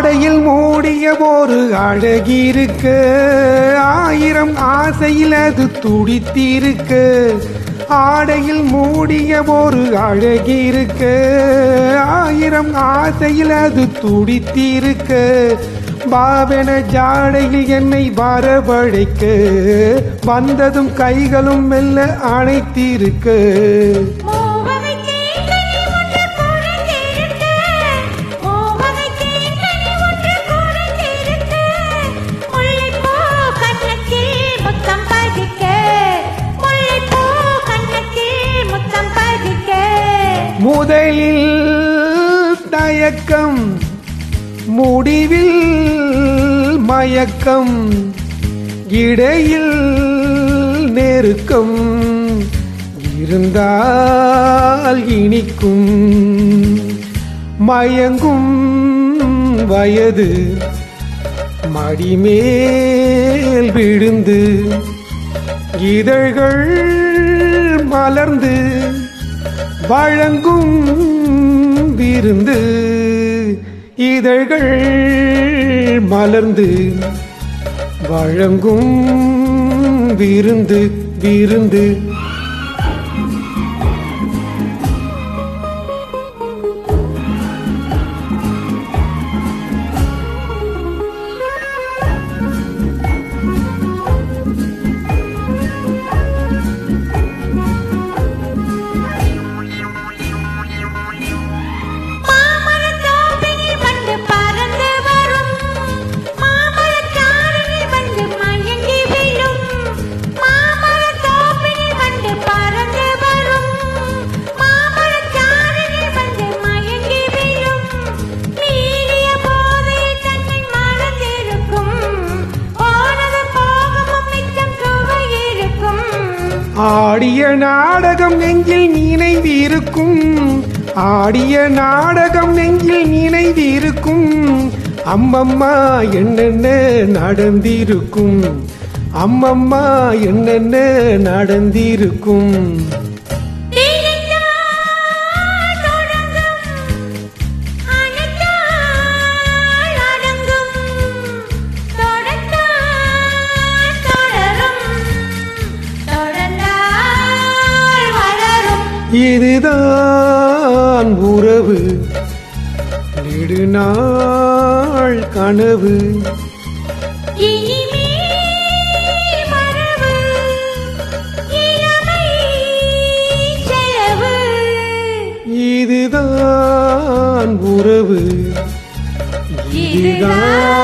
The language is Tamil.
ஆடையில் மூடிய ஒரு அழகிருக்க, ஆயிரம் ஆசையில் அது துடித்திருக்க. ஆடையில் மூடிய ஒரு அழகிருக்க, ஆயிரம் ஆசையில் அது துடித்திருக்க. பாவன ஜாடையில் என்னை வரவழைக்க, வந்ததும் கைகளும் மெல்ல அணைத்திருக்க. முதலில் தயக்கம், முடிவில் மயக்கம், இடையில் நெருக்கம் இருந்தால் இனிக்கும். மயங்கும் வயது மடிமேல் விழுந்து, இதழ்கள் மலர்ந்து வழங்கும் விருந்து. இதழ்கள் மலர்ந்து வழங்கும் விருந்து விருந்து. ஆடிய நாடகம் நெஞ்சில் நினைவிருக்கும், ஆடிய நாடகம் நெஞ்சில் நினைவிருக்கும். அம்மம்மா என்னென்ன நடந்திருக்கும், அம்மம்மா என்னென்ன நடந்திருக்கும். இதுதான் உறவு, நெடுநாள் கனவு. இதுதான் உறவு, இதுதான்